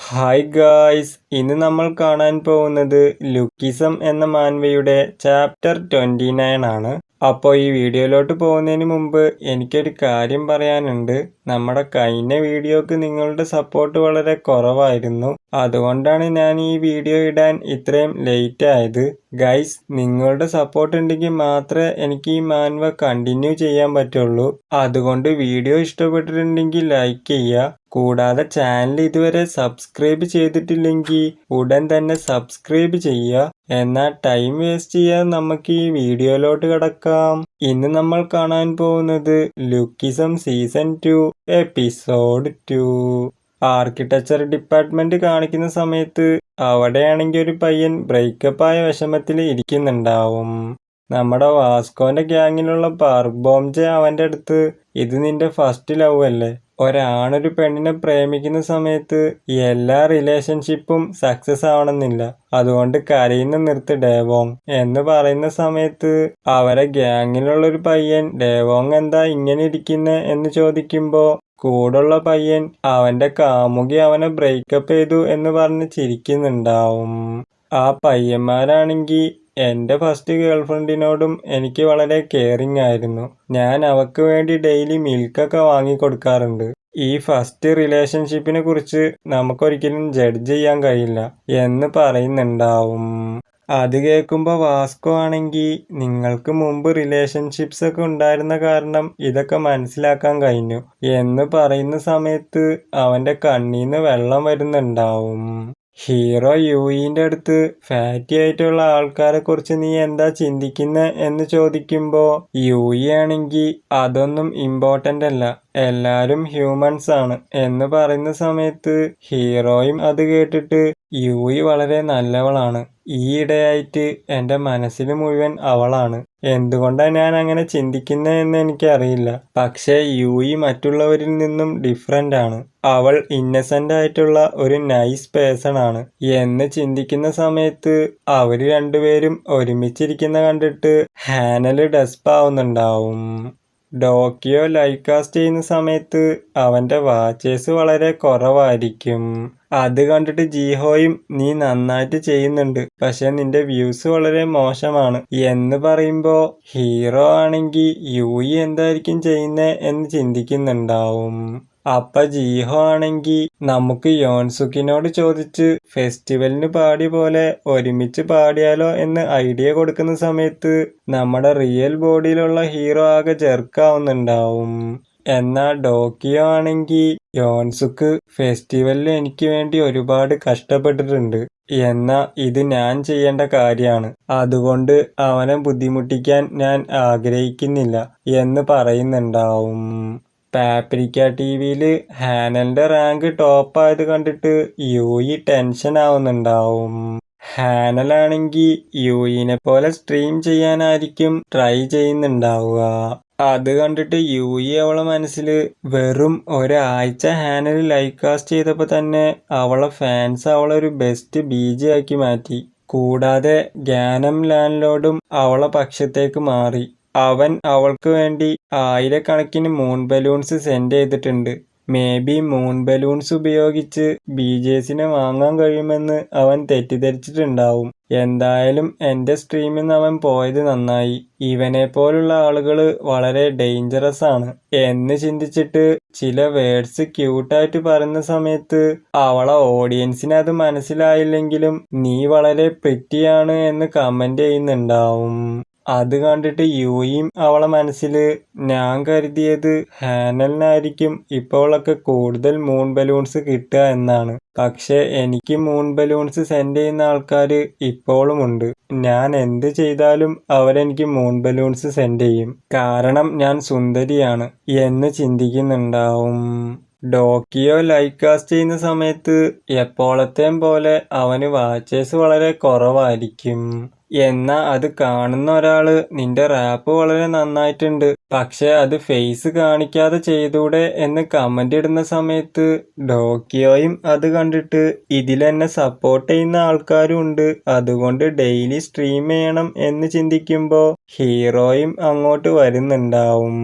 Hi guys, ഇന്ന് നമ്മൾ കാണാൻ പോകുന്നത് ലുക്കിസം എന്ന മാൻവയുടെ ചാപ്റ്റർ 29 ആണ്. അപ്പോൾ ഈ വീഡിയോയിലോട്ട് പോകുന്നതിന് മുമ്പ് എനിക്കൊരു കാര്യം പറയാനുണ്ട്. നമ്മുടെ കഴിഞ്ഞ വീഡിയോക്ക് നിങ്ങളുടെ സപ്പോർട്ട് വളരെ കുറവായിരുന്നു. അതുകൊണ്ടാണ് ഞാൻ ഈ വീഡിയോ ഇടാൻ ഇത്രയും ലേറ്റ് ആയത്. ഗൈസ്, നിങ്ങളുടെ സപ്പോർട്ട് ഉണ്ടെങ്കിൽ മാത്രമേ എനിക്ക് ഈ മാൻവ കണ്ടിന്യൂ ചെയ്യാൻ പറ്റുള്ളൂ. അതുകൊണ്ട് വീഡിയോ ഇഷ്ടപ്പെട്ടിട്ടുണ്ടെങ്കിൽ ലൈക്ക് ചെയ്യുക. കൂടാതെ ചാനൽ ഇതുവരെ സബ്സ്ക്രൈബ് ചെയ്തിട്ടില്ലെങ്കിൽ ഉടൻ തന്നെ സബ്സ്ക്രൈബ് ചെയ്യുക. എന്നാൽ ടൈം വേസ്റ്റ് ചെയ്യാതെ നമുക്ക് ഈ വീഡിയോയിലോട്ട് കിടക്കാം. ഇന്ന് നമ്മൾ കാണാൻ പോകുന്നത് ലുക്കിസം സീസൺ 2 എപ്പിസോഡ് 2. ആർക്കിടെക്ചർ ഡിപ്പാർട്ട്മെന്റ് കാണിക്കുന്ന സമയത്ത് അവിടെയാണെങ്കിൽ ഒരു പയ്യൻ ബ്രേക്കപ്പ് ആയ വിഷമത്തിൽ ഇരിക്കുന്നുണ്ടാവും. നമ്മുടെ വാസ്കോന്റെ ഗ്യാങ്ങിലുള്ള പാർബോംജെ അവന്റെ അടുത്ത്, ഇത് നിന്റെ ഫസ്റ്റ് ലവ് അല്ലേ? ഒരാണൊരു പെണ്ണിനെ പ്രേമിക്കുന്ന സമയത്ത് എല്ലാ റിലേഷൻഷിപ്പും സക്സസ് ആവണമെന്നില്ല, അതുകൊണ്ട് കരയുന്ന നിർത്ത് ഡേവോങ് എന്ന് പറയുന്ന സമയത്ത് അവരെ ഗ്യാങ്ങിലുള്ളൊരു പയ്യൻ ഡേവോങ് എന്താ ഇങ്ങനെ ഇരിക്കുന്നെ എന്ന് ചോദിക്കുമ്പോ കൂടുള്ള പയ്യൻ അവന്റെ കാമുകി അവനെ ബ്രേക്കപ്പ് ചെയ്തു എന്ന് പറഞ്ഞ് ചിരിക്കുന്നുണ്ടാവും. ആ പയ്യന്മാരാണെങ്കിൽ എൻ്റെ ഫസ്റ്റ് ഗേൾഫ്രണ്ടിനോടും എനിക്ക് വളരെ കെയറിങ് ആയിരുന്നു. ഞാൻ അവക്ക് വേണ്ടി ഡെയിലി മിൽക്കൊക്കെ വാങ്ങിക്കൊടുക്കാറുണ്ട്. ഈ ഫസ്റ്റ് റിലേഷൻഷിപ്പിനെ കുറിച്ച് നമുക്കൊരിക്കലും ജഡ്ജ് ചെയ്യാൻ കഴിയില്ല എന്ന് പറയുന്നുണ്ടാവും. അത് കേൾക്കുമ്പോൾ വാസ്കോ ആണെങ്കിൽ നിങ്ങൾക്ക് മുമ്പ് റിലേഷൻഷിപ്സ് ഒക്കെ ഉണ്ടായിരുന്ന കാരണം ഇതൊക്കെ മനസ്സിലാക്കാൻ കഴിഞ്ഞു എന്ന് പറയുന്ന സമയത്ത് അവൻ്റെ കണ്ണീന്ന് വെള്ളം വരുന്നുണ്ടാവും. ഹീറോ യൂയിൻ്റെ അടുത്ത് ഫാറ്റി ആയിട്ടുള്ള ആൾക്കാരെ കുറിച്ച് നീ എന്താ ചിന്തിക്കുന്നത് എന്ന് ചോദിക്കുമ്പോൾ യൂയി ആണെങ്കിൽ അതൊന്നും ഇമ്പോർട്ടൻ്റ് അല്ല, എല്ലാവരും ഹ്യൂമൻസ് ആണ് എന്ന് പറയുന്ന സമയത്ത് ഹീറോയും അത് കേട്ടിട്ട് യൂയി വളരെ നല്ലവളാണ്, ഈയിടെയായിട്ട് എൻ്റെ മനസ്സിൽ മുഴുവൻ അവളാണ്, എന്തുകൊണ്ടാണ് ഞാൻ അങ്ങനെ ചിന്തിക്കുന്നത് എന്ന് എനിക്കറിയില്ല, പക്ഷേ യൂയി മറ്റുള്ളവരിൽ നിന്നും ഡിഫറെൻ്റ് ആണ്, അവൾ ഇന്നസെൻ്റ് ആയിട്ടുള്ള ഒരു നൈസ് പേഴ്സൺ ആണ് എന്ന് ചിന്തിക്കുന്ന സമയത്ത് അവർ രണ്ടുപേരും ഒരുമിച്ചിരിക്കുന്ന കണ്ടിട്ട് ഹാനല് ഡെസ്പാവുന്നുണ്ടാവും. ഡോക്കിയോ ലൈവ് കാസ്റ്റ് ചെയ്യുന്ന സമയത്ത് അവൻ്റെ വാച്ചേഴ്സ് വളരെ കുറവായിരിക്കും. അത് കണ്ടിട്ട് ജീഹോയും നീ നന്നായിട്ട് ചെയ്യുന്നുണ്ട്, പക്ഷെ നിന്റെ വ്യൂസ് വളരെ മോശമാണ് എന്ന് പറയുമ്പോൾ ഹീറോ ആണെങ്കിൽ യൂയി എന്തായിരിക്കും ചെയ്യുന്നത് എന്ന് ചിന്തിക്കുന്നുണ്ടാവും. അപ്പ ജീഹോ ആണെങ്കിൽ നമുക്ക് യോൺസുക്കിനോട് ചോദിച്ച് ഫെസ്റ്റിവലിന് പാടിയ പോലെ ഒരുമിച്ച് പാടിയാലോ എന്ന് ഐഡിയ കൊടുക്കുന്ന സമയത്ത് നമ്മുടെ റിയൽ ബോഡിയിലുള്ള ഹീറോ ആകെ ജെർക്കാവുന്നുണ്ടാവും. എന്നാൽ ഡോക്കിയോ ആണെങ്കിൽ യോൺസുക്ക് ഫെസ്റ്റിവലിൽ എനിക്ക് വേണ്ടി ഒരുപാട് കഷ്ടപ്പെട്ടിട്ടുണ്ട്, എന്നാ ഇത് ഞാൻ ചെയ്യേണ്ട കാര്യമാണ്, അതുകൊണ്ട് അവനെ ബുദ്ധിമുട്ടിക്കാൻ ഞാൻ ആഗ്രഹിക്കുന്നില്ല എന്ന് പറയുന്നുണ്ടാവും. പാപ്രിക്ക ടിവിയിൽ ഹാനലിന്റെ റാങ്ക് ടോപ്പ് ആയത് കണ്ടിട്ട് യൂയി ടെൻഷൻ ആവുന്നുണ്ടാവും. ഹാനലാണെങ്കിൽ യൂയിനെ പോലെ സ്ട്രീം ചെയ്യാനായിരിക്കും ട്രൈ ചെയ്യുന്നുണ്ടാവുക. അത് കണ്ടിട്ട് യൂയി അവളെ മനസ്സിൽ വെറും ഒരാഴ്ച ഹാനൽ ലൈവ് കാസ്റ്റ് ചെയ്തപ്പോൾ തന്നെ അവളെ ഫാൻസ് അവളെ ഒരു ബെസ്റ്റ് ബീജി ആക്കി മാറ്റി. കൂടാതെ ഗ്യാനം ലാൻഡ്ലോർഡും അവളെ പക്ഷത്തേക്ക് മാറി. അവൻ അവൾക്ക് വേണ്ടി ആയിരക്കണക്കിന് മൂൺ ബലൂൺസ് സെൻഡ് ചെയ്തിട്ടുണ്ട്. മേ ബി മൂൺ ബലൂൺസ് ഉപയോഗിച്ച് ബീജേഴ്സിനെ വാങ്ങാൻ കഴിയുമെന്ന് അവൻ തെറ്റിദ്ധരിച്ചിട്ടുണ്ടാവും. എന്തായാലും എൻ്റെ സ്ട്രീമിൽ നിന്ന് അവൻ പോയത് നന്നായി, ഇവനെ പോലുള്ള ആളുകൾ വളരെ ഡേഞ്ചറസ് ആണ് എന്ന് ചിന്തിച്ചിട്ട് ചില വേർഡ്സ് ക്യൂട്ടായിട്ട് പറയുന്ന സമയത്ത് അവളെ ഓഡിയൻസിന് അത് മനസ്സിലായില്ലെങ്കിലും നീ വളരെ പ്രിറ്റിയാണ് എന്ന് കമന്റ് ചെയ്യുന്നുണ്ടാവും. അത് കണ്ടിട്ട് യൂയിയും അവളെ മനസ്സിൽ ഞാൻ കരുതിയത് ഹാനലിനായിരിക്കും ഇപ്പോഴൊക്കെ കൂടുതൽ മൂൺ ബലൂൺസ് കിട്ടുക എന്നാണ്, പക്ഷെ എനിക്ക് മൂൺ ബലൂൺസ് സെൻഡ് ചെയ്യുന്ന ആൾക്കാർ ഇപ്പോഴും ഉണ്ട്, ഞാൻ എന്ത് ചെയ്താലും അവരെനിക്ക് മൂൺ ബലൂൺസ് സെൻഡ് ചെയ്യും, കാരണം ഞാൻ സുന്ദരിയാണ് എന്ന് ചിന്തിക്കുന്നുണ്ടാവും. ഡോക്കിയോ ലൈവ് കാസ്റ്റ് ചെയ്യുന്ന സമയത്ത് എപ്പോഴത്തെയും പോലെ അവന് വാച്ചേഴ്സ് വളരെ കുറവായിരിക്കും. എന്നാൽ അത് കാണുന്ന ഒരാള് നിന്റെ റാപ്പ് വളരെ നന്നായിട്ടുണ്ട്, പക്ഷെ അത് ഫേസ് കാണിക്കാതെ ചെയ്തൂടെ എന്ന് കമന്റ് ഇടുന്ന സമയത്ത് ഡോക്കിയോയും അത് കണ്ടിട്ട് ഇതിലെന്നെ സപ്പോർട്ട് ചെയ്യുന്ന ആൾക്കാരും ഉണ്ട്, അതുകൊണ്ട് ഡെയിലി സ്ട്രീം ചെയ്യണം എന്ന് ചിന്തിക്കുമ്പോൾ ഹീറോയും അങ്ങോട്ട് വരുന്നുണ്ടാവും.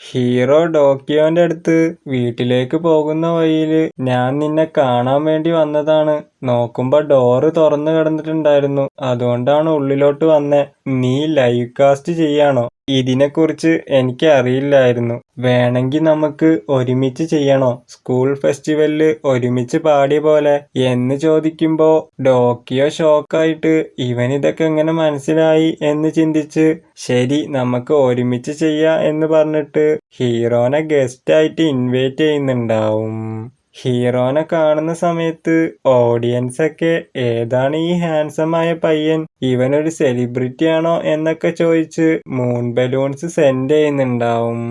ഹീറോ ഡോക്കിയോന്റെ അടുത്ത് വീട്ടിലേക്ക് പോകുന്ന വഴിയില് ഞാൻ നിന്നെ കാണാൻ വേണ്ടി വന്നതാണ്. നോക്കുമ്പോ ഡോറ് തുറന്നു കിടന്നിട്ടുണ്ടായിരുന്നു. അതുകൊണ്ടാണ് ഉള്ളിലോട്ട് വന്നേ. നീ ലൈവ് കാസ്റ്റ് ചെയ്യാണോ? ഇതിനെക്കുറിച്ച് എനിക്ക് അറിയില്ലായിരുന്നു. വേണമെങ്കിൽ നമുക്ക് ഒരുമിച്ച് ചെയ്യണോ? സ്കൂൾ ഫെസ്റ്റിവലില് ഒരുമിച്ച് പാടിയ പോലെ എന്ന് ചോദിക്കുമ്പോ ഡോക്കിയോ ഷോക്കായിട്ട് ഇവനിതൊക്കെ എങ്ങനെ മനസ്സിലായി എന്ന് ചിന്തിച്ച് ശരി നമുക്ക് ഒരുമിച്ച് ചെയ്യാം എന്ന് പറഞ്ഞിട്ട് ഹീറോനെ ഗസ്റ്റായിട്ട് ഇൻവൈറ്റ് ചെയ്യുന്നുണ്ടാവും. ഹീറോനെ കാണുന്ന സമയത്ത് ഓഡിയൻസ് ഒക്കെ ഏതാണ് ഈ ഹാൻസം ആയ പയ്യൻ, ഇവനൊരു സെലിബ്രിറ്റി ആണോ എന്നൊക്കെ ചോദിച്ച് മൂൺ ബലൂൺസ് സെൻഡ് ചെയ്യുന്നുണ്ടാവും.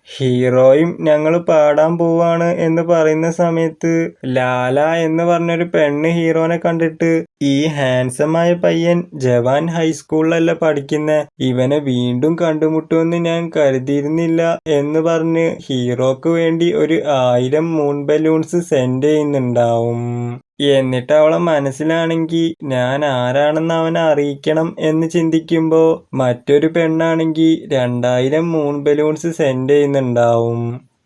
ഹീറോയും ഞങ്ങൾ പാടാൻ പോവാണ് എന്ന് പറയുന്ന സമയത്ത് ലാല എന്ന് പറഞ്ഞൊരു പെണ്ണ് ഹീറോനെ കണ്ടിട്ട് ഈ ഹാൻസമായ പയ്യൻ ജവാൻ ഹൈസ്കൂളിലല്ല പഠിക്കുന്നെ, ഇവനെ വീണ്ടും കണ്ടുമുട്ടുമെന്ന് ഞാൻ കരുതിയിരുന്നില്ല എന്ന് പറഞ്ഞ് ഹീറോക്ക് വേണ്ടി ഒരു 1000 മൂൺ ബലൂൺസ് സെൻഡ് ചെയ്യുന്നുണ്ടാവും. എന്നിട്ട് അവളെ മനസ്സിലാണെങ്കി ഞാൻ ആരാണെന്ന് അവനെ അറിയിക്കണം എന്ന് ചിന്തിക്കുമ്പോ മറ്റൊരു പെണ്ണാണെങ്കി 2000 മൂൺ ബലൂൺസ് സെൻഡ് ചെയ്യുന്നുണ്ടാവും.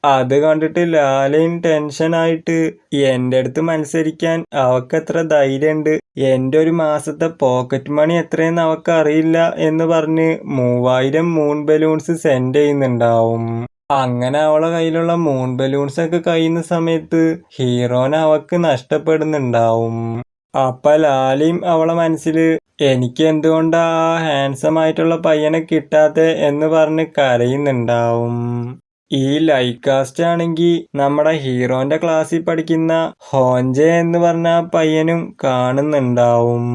അത് കണ്ടിട്ട് ലാലയും ടെൻഷനായിട്ട് എൻ്റെ അടുത്ത് മത്സരിക്കാൻ അവക്കെത്ര ധൈര്യമുണ്ട്, എൻ്റെ ഒരു മാസത്തെ പോക്കറ്റ് മണി എത്രയെന്ന് അവക്ക് അറിയില്ല എന്ന് പറഞ്ഞ് 3000 മൂൺ ബലൂൺസ് സെൻഡ് ചെയ്യുന്നുണ്ടാവും. അങ്ങനെ അവളെ കയ്യിലുള്ള മൂൺ ബലൂൺസ് ഒക്കെ കഴിയുന്ന സമയത്ത് ഹീറോനെ അവക്ക് നഷ്ടപ്പെടുന്നുണ്ടാവും. അപ്പൊ ലാലിയും അവളെ മനസ്സില് എനിക്ക് എന്തുകൊണ്ടാ ആ ഹാൻസം ആയിട്ടുള്ള പയ്യനെ കിട്ടാത്തെ എന്ന് പറഞ്ഞ് കരയുന്നുണ്ടാവും. ഈ ലൈവ് കാസ്റ്റ് ആണെങ്കിൽ നമ്മുടെ ഹീറോന്റെ ക്ലാസ്സിൽ പഠിക്കുന്ന ഹോഞ്ചെ എന്ന് പറഞ്ഞ ആ പയ്യനും കാണുന്നുണ്ടാവും.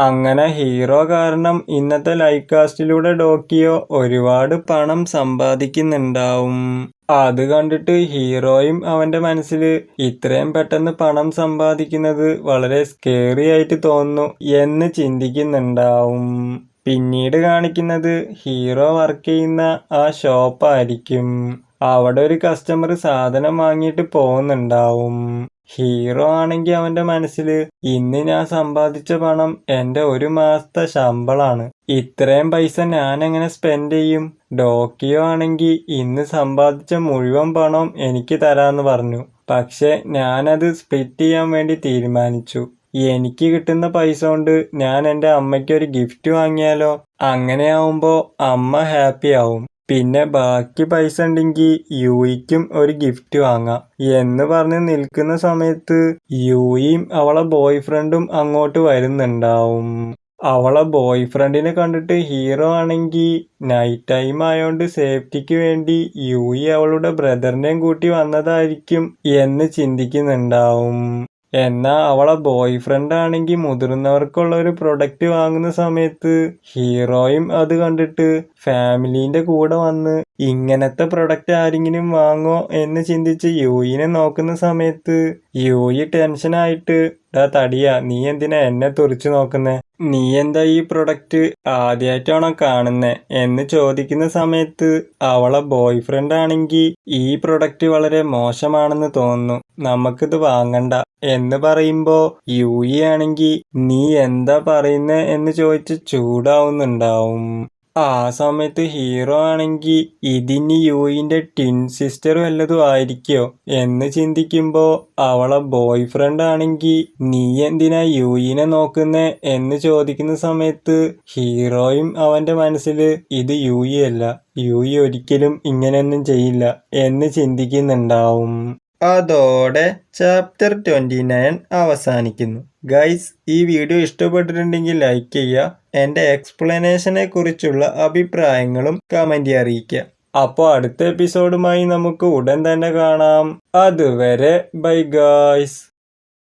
അങ്ങനെ ഹീറോ കാരണം ഇന്നത്തെ ലൈവ് കാസ്റ്റിലൂടെ ഡോക്കിയോ ഒരുപാട് പണം സമ്പാദിക്കുന്നുണ്ടാവും. അത് കണ്ടിട്ട് ഹീറോയും അവന്റെ മനസ്സിൽ ഇത്രയും പെട്ടെന്ന് പണം സമ്പാദിക്കുന്നത് വളരെ സ്കേറി ആയിട്ട് തോന്നുന്നു എന്ന് ചിന്തിക്കുന്നുണ്ടാവും. പിന്നീട് കാണിക്കുന്നത് ഹീറോ വർക്ക് ചെയ്യുന്ന ആ ഷോപ്പായിരിക്കും. അവിടെ ഒരു കസ്റ്റമർ സാധനം വാങ്ങിയിട്ട് പോകുന്നുണ്ടാവും. ഹീറോ ആണെങ്കിൽ അവന്റെ മനസ്സില് ഇന്ന് ഞാൻ സമ്പാദിച്ച പണം എൻ്റെ ഒരു മാസത്തെ ശമ്പളാണ്, ഇത്രയും പൈസ ഞാൻ എങ്ങനെ സ്പെൻഡ് ചെയ്യും? ഡോക്കിയോ ആണെങ്കിൽ ഇന്ന് സമ്പാദിച്ച മുഴുവൻ പണം എനിക്ക് തരാന്ന് പറഞ്ഞു. പക്ഷെ ഞാനത് സ്പ്ലിറ്റ് ചെയ്യാൻ വേണ്ടി തീരുമാനിച്ചു. എനിക്ക് കിട്ടുന്ന പൈസ കൊണ്ട് ഞാൻ എൻ്റെ അമ്മയ്ക്ക് ഒരു ഗിഫ്റ്റ് വാങ്ങിയാലോ? അങ്ങനെയാവുമ്പോ അമ്മ ഹാപ്പി ആവും. പിന്നെ ബാക്കി പൈസ ഉണ്ടെങ്കിൽ യൂയിക്കും ഒരു ഗിഫ്റ്റ് വാങ്ങാം എന്ന് പറഞ്ഞ് നിൽക്കുന്ന സമയത്ത് യൂയിയും അവളെ ബോയ് ഫ്രണ്ടും അങ്ങോട്ട് വരുന്നുണ്ടാവും. അവളെ ബോയ് ഫ്രണ്ടിനെ കണ്ടിട്ട് ഹീറോ ആണെങ്കിൽ നൈറ്റ് ടൈം ആയോണ്ട് സേഫ്റ്റിക്ക് വേണ്ടി യൂയി അവളുടെ ബ്രദറിനെയും കൂട്ടി വന്നതായിരിക്കും എന്ന് ചിന്തിക്കുന്നുണ്ടാവും. എന്നാൽ അവളെ ബോയ് ഫ്രണ്ട് ആണെങ്കിൽ മുതിർന്നവർക്കുള്ള ഒരു പ്രൊഡക്റ്റ് വാങ്ങുന്ന സമയത്ത് ഹീറോയും അത് കണ്ടിട്ട് ഫാമിലീൻ്റെ കൂടെ വന്ന് ഇങ്ങനത്തെ പ്രൊഡക്റ്റ് ആരെങ്കിലും വാങ്ങോ എന്ന് ചിന്തിച്ച് യൂയിനെ നോക്കുന്ന സമയത്ത് യൂയി ടെൻഷനായിട്ട് തടിയാ നീ എന്തിനാ എന്നെ തുറിച്ചു നോക്കുന്നേ, നീ എന്താ ഈ പ്രൊഡക്റ്റ് ആദ്യമായിട്ടാണോ കാണുന്നേ എന്ന് ചോദിക്കുന്ന സമയത്ത് അവളെ ബോയ് ഫ്രണ്ട് ആണെങ്കിൽ ഈ പ്രൊഡക്റ്റ് വളരെ മോശമാണെന്ന് തോന്നുന്നു, നമുക്കിത് വാങ്ങണ്ട എന്ന് പറയുമ്പോ യൂയി ആണെങ്കിൽ നീ എന്താ പറയുന്നേ എന്ന് ചോദിച്ച് ചൂടാവുന്നുണ്ടാവും. ആ സമയത്ത് ഹീറോ ആണെങ്കിൽ ഇതിനി യൂയിന്റെ ട്വിൻ സിസ്റ്റർ വല്ലതും ആയിരിക്കോ എന്ന് ചിന്തിക്കുമ്പോ അവളെ ബോയ് ഫ്രണ്ട് ആണെങ്കിൽ നീ എന്തിനാ യൂയിനെ നോക്കുന്നേ എന്ന് ചോദിക്കുന്ന സമയത്ത് ഹീറോയും അവന്റെ മനസ്സില് ഇത് യൂയി അല്ല, യൂയി ഒരിക്കലും ഇങ്ങനെയൊന്നും ചെയ്യില്ല എന്ന് ചിന്തിക്കുന്നുണ്ടാവും. അതോടെ ചാപ്റ്റർ 29 അവസാനിക്കുന്നു. ഗൈസ്, ഈ വീഡിയോ ഇഷ്ടപ്പെട്ടിട്ടുണ്ടെങ്കിൽ ലൈക്ക് ചെയ്യുക. എൻ്റെ എക്സ്പ്ലനേഷനെ കുറിച്ചുള്ള അഭിപ്രായങ്ങളും കമൻറ്റ് അറിയിക്കുക. അപ്പോൾ അടുത്ത എപ്പിസോഡുമായി നമുക്ക് ഉടൻ തന്നെ കാണാം. അതുവരെ ബൈ ഗൈസ്.